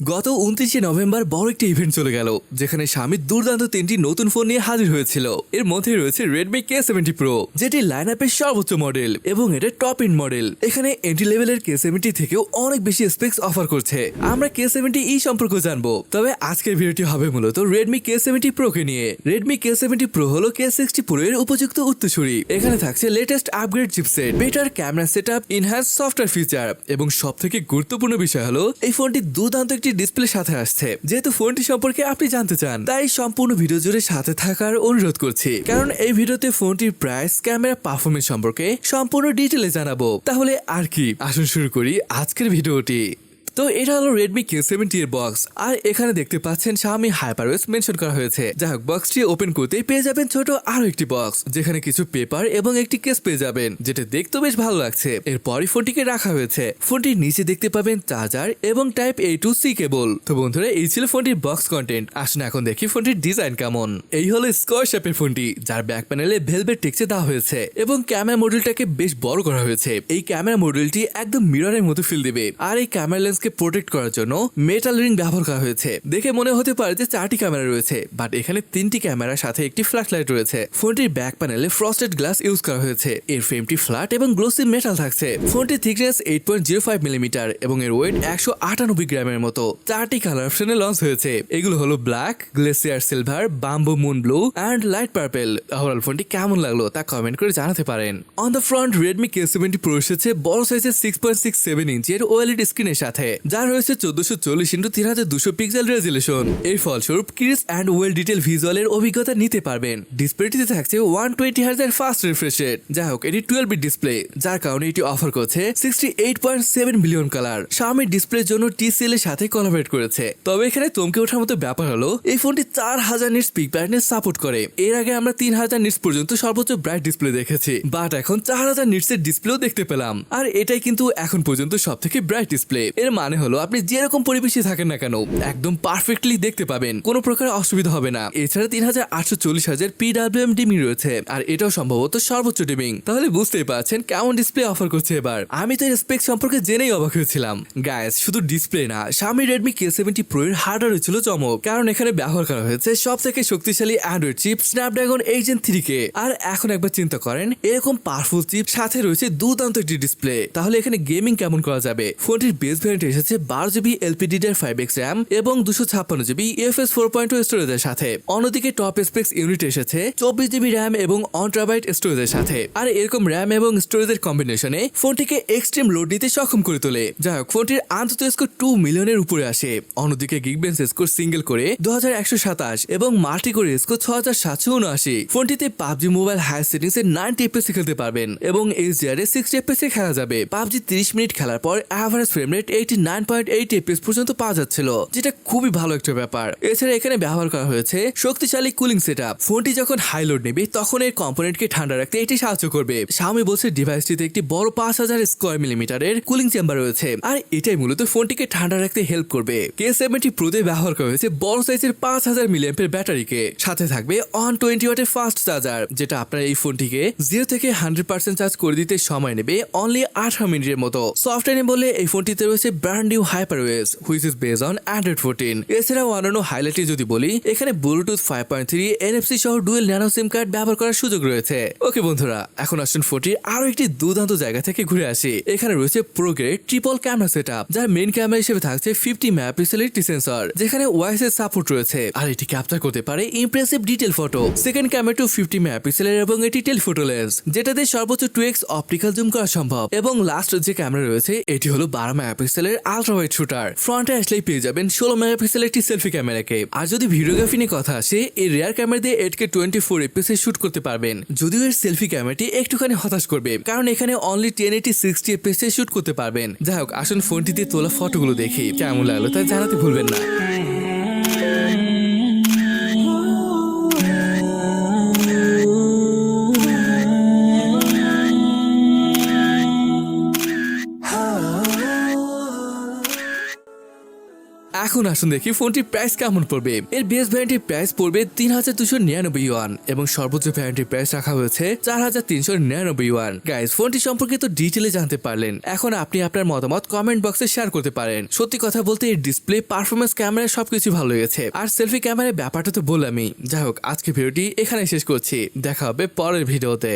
গত 29 নভেম্বর বড় একটি ইভেন্ট চলে গেল, যেখানে Xiaomi দুর্দান্ত তিনটি নতুন ফোন নিয়ে হাজির হয়েছিল। এর মধ্যে রয়েছে Redmi K70 Pro, যেটি লাইনআপের সর্বোচ্চ মডেল এবং এটা টপ এন্ড মডেল। এখানে এন্ট্রি লেভেলের K70 থেকেও অনেক বেশি স্পেক্স অফার করছে। আমরা K70e সম্পর্কে জানবো, তবে আজকের ভিডিওটি হবে মূলত Redmi K70 Pro কে নিয়ে। Redmi K70 Pro হলো K60 Pro এর উপযুক্ত উত্তরসূরি। এখানে থাকছে latest upgrade chipset, better camera setup, enhance software feature এবং সবথেকে গুরুত্বপূর্ণ বিষয় হলো এই ফোনটি দুর্দান্ত একটি ডিসপ্লে সাথে আসছে। যেহেতু ফোনটি সম্পর্কে আপনি জানতে চান, তাই সম্পূর্ণ ভিডিও জুড়ে সাথে থাকার অনুরোধ করছি, কারণ এই ভিডিওতে ফোনটির প্রাইস, ক্যামেরা, পারফরমেন্স সম্পর্কে সম্পূর্ণ ডিটেলে জানাবো। তাহলে আর কি, আসুন শুরু করি আজকের ভিডিওটি। তো এটা হলো Redmi K70 এর বক্স, আর এখানে দেখতে পাচ্ছেন Xiaomi HyperOS মেনশন করা হয়েছে। যাই হোক, বক্সটি ওপেন করতেই পেয়ে যাবেন ছোট আরো একটি বক্স, যেখানে কিছু পেপার এবং একটি কেস পেয়ে যাবেন, যেটা দেখতে বেশ ভালো লাগছে। এরপরই ফোনটিকে রাখা হয়েছে। ফোনটির নিচে দেখতে পাবেন চার্জার এবং টাইপ A to C কেবল। তো বন্ধুরা, এই ছিল ফোনটির বক্স কন্টেন্ট। আসুন এখন দেখি ফোনটির ডিজাইন কেমন। এই হলো স্কোয়ার শেপের ফোনটি, যার ব্যাক প্যানেলে ভেলভেট টেক্সচার দেওয়া হয়েছে এবং ক্যামেরা মডেলটাকে বেশ বড় করা হয়েছে। এই ক্যামেরা মডেলটি একদম মিররের মতো ফিল দিবে, আর এই ক্যামেরা লেন্সকে প্রোটেক্ট করার জন্য মেটাল রিং ব্যবহার করা হয়েছে। দেখে মনে হতে পারে যে 4টি ক্যামেরা রয়েছে, বাট এখানে 3টি ক্যামেরার সাথে একটি ফ্ল্যাশ লাইট রয়েছে। ফোনটির ব্যাক প্যানেলে ফ্রস্টেড গ্লাস ইউজ করা হয়েছে। এর ফ্রেমটি ফ্ল্যাট এবং গ্লোসি মেটাল থাকছে। ফোনটির থিকনেস 8.05 মিলিমিটার এবং এর ওয়েট 198 গ্রামের মতো। 4টি কালার অপশনে লঞ্চ হয়েছে। এগুলো হলো black, glacier silver, bamboo moon blue and light purple. Overall ফোনটি কেমন লাগলো তা কমেন্ট করে জানাতে পারেন। On the front, Redmi K70 Pro এসেছে বড় সাইজের 6.67 ইঞ্চের OLED স্ক্রিনের সাথে, যার রয়েছে 1440x3200 পিক্সেল রেজুলেশন। এর ফলস্বরূপ ক্রিস অ্যান্ড ওয়েল ডিটেল ভিজুয়ালের অভিজ্ঞতা নিতে পারবেন। ডিসপ্লেটিতে থাকছে 120 Hz এর ফাস্ট রিফ্রেশ রেট। যাই হোক, এটি 12 বিট ডিসপ্লে, যার কারণে এটি অফার করছে 68.7 বিলিয়ন কালার। Xiaomi ডিসপ্লের জন্য TCL এর সাথে কোলাবরেট করেছে। তবে এখানে চমকে ওঠার মতো ব্যাপার হলো, এই ফোনটি 4000 নিটস পিক ব্রাইটনেস সাপোর্ট করে। এর আগে আমরা 3000 নিটস পর্যন্ত সর্বোচ্চ ব্রাইট ডিসপ্লে দেখেছি, বাট এখন 4000 নিটস এর ডিসপ্লেও দেখতে পেলাম। আর এটাই কিন্তু এখন পর্যন্ত সবথেকে ব্রাইট ডিসপ্লে। এর মানে হলো আপনি যেরকম পরিবেশে থাকেন না কেন, একদম পারফেক্টলি দেখতে পাবেন, কোনো প্রকার অসুবিধা হবে না। এছাড়া 3840 হাজার PWM ডিমিং রয়েছে, আর এটাও সম্ভবত সর্বোচ্চ ডিমিং। তাহলে বুঝতেই পারছেন কেমন ডিসপ্লে অফার করছে এবার। আমি তো এর স্পেক সম্পর্কে জেনেই অবাক হয়েছিলাম। গাইস, শুধু ডিসপ্লে না, Xiaomi Redmi K70 Pro এর হার্ডওয়্যার ছিল চমক, কারণ এখানে ব্যবহার করা হয়েছে সবথেকে শক্তিশালী অ্যান্ড্রয়েড চিপ স্ন্যাপড্রাগন 8 Gen 3 কে। আর এখন একবার চিন্তা করেন, এরকম পাওয়ারফুল চিপ সাথে রয়েছে দুর্দান্ত একটি ডিসপ্লে, তাহলে এখানে গেমিং কেমন করা যাবে। ফোনটির বেস ভ্যারিয়েন্ট এসেছে 12GB LPDDR5X RAM এবং 256GB UFS 4.2 স্টোরেজের সাথে। অন্যদিকে টপ স্পেক্স ইউনিট এসেছে 24GB RAM এবং 1TB স্টোরেজের সাথে। আর এরকম RAM এবং স্টোরেজের কম্বিনেশনে ফোনটিকে এক্সট্রিম লোড নিতে সক্ষম করে তোলে। যাই হোক, ফোনটির আন্তত স্কোর 2 মিলিয়নের উপরে আসে। অন্যদিকে গিগবেন্স স্কোর সিঙ্গেল করে 2127 এবং মাল্টি করে স্কোর 6779। ফোনটিতে PUBG মোবাইল হাই সেটিংস এ 90 FPS খেলতে পারবেন এবং HDR এ 60 FPS এ খেলা যাবে। PUBG 30 মিনিট খেলার পর এভারেজ ফ্রেম রেট 89.8 FPS পর্যন্ত পাওয়া যাচ্ছিল, যেটা খুবই ভালো একটা ব্যাপার। এছাড়া এখানে ব্যবহার করা হয়েছে শক্তিশালী কুলিং সেটআপ। ফোনটি যখন হাই লোড নেবে, তখন এর কম্পোনেন্টকে ঠান্ডা রাখতে এটি সাহায্য করবে। Xiaomi বলছে ডিভাইসটিতে একটি বড় 5000 স্কয়ার মিলিমিটারের কুলিং চেম্বার রয়েছে, আর এটাই মূলত ফোনটিকে ঠান্ডা রাখতে হেল্প করবে। K70 Pro তে ব্যবহার করা হয়েছে বড় সাইজের 5000 mAh ব্যাটারিকে, সাথে থাকবে 120 ওয়াটের ফাস্ট চার্জার, যেটা আপনার এই ফোনটিকে 0 থেকে 100% চার্জ করে দিতে সময় নেবে অনলি 18 মিনিটের মতো। সফটওয়্যারে বলে এই ফোনটিতে রয়েছে brand new HyperOS, which is based on Android 14। এছাড়াও অন্যান্য হাইলাইটে যদি বলি, এখানে ব্লুটুথ 5.3, NFC সহ ডুয়েল ন্যানো সিম কার্ড ব্যবহার করার সুযোগ রয়েছে। ওকে বন্ধুরা, এখন আসুন ফোনটির আরো একটি দুর্দান্ত জায়গা থেকে ঘুরে আসি। এখানে রয়েছে pro grade triple camera setup, যার মেইন ক্যামেরা হিসেবে থাকছে 50 মেগাপিক্সেলের সেন্সর, যেখানে ওয়াইস এর সাপোর্ট রয়েছে, আর এটি ক্যাপচার করতে পারে impressive detail photo. Second camera 50 মেগাপিক্সেলের এবং এটি টেলিফটো লেন্স, যেটাতে সর্বোচ্চ 2x অপটিক্যাল জুম করা সম্ভব। এবং লাস্ট যে ক্যামেরা রয়েছে, এটি হলো 12 মেগাপিক্সেলের আলট্রা ওয়াইড শুটার। ফ্রন্টে আসলেই পেয়ে যাবেন 16 মেগাপিক্সেলের একটি সেলফি ক্যামেরাকে। আর যদি ভিডিওগ্রাফি নিয়ে কথা আসে, এই রিয়ার ক্যামেরা দিয়ে 8K 24 FPS শুট করতে পারবেন। যদিও এর সেলফি ক্যামেরাটি একটুখানি হতাশ করবে, কারণ এখানে অনলি 1080 60 FPS শুট করতে পারবেন। যাই হোক, আসুন ফোনটিতে তোলা ফটোগুলো দেখি, কেমন লাগলো তা জানাতে ভুলবেন না। এখন আসুন দেখি ফোনটির প্রাইস কেমন পড়বে। এর বেস ভ্যারিয়েন্টের প্রাইস পড়বে 3299 ইউয়ান এবং সর্বোচ্চ ভ্যারিয়েন্টের প্রাইস রাখা হয়েছে 4399 ইউয়ান। গাইস, ফোনটি সম্পর্কে তো ডিটেইলে জানতে পারলেন, এখন আপনি আপনার মতামত কমেন্ট বক্সে শেয়ার করতে পারেন। সত্যি কথা বলতে এর ডিসপ্লে, পারফরমেন্স, ক্যামেরা সবকিছু ভালো লেগেছে, আর সেলফি ক্যামেরার ব্যাপারটা তো বললামই। যাই হোক, আজকে ভিডিওটি এখানে শেষ করছি, দেখা হবে পরের ভিডিওতে।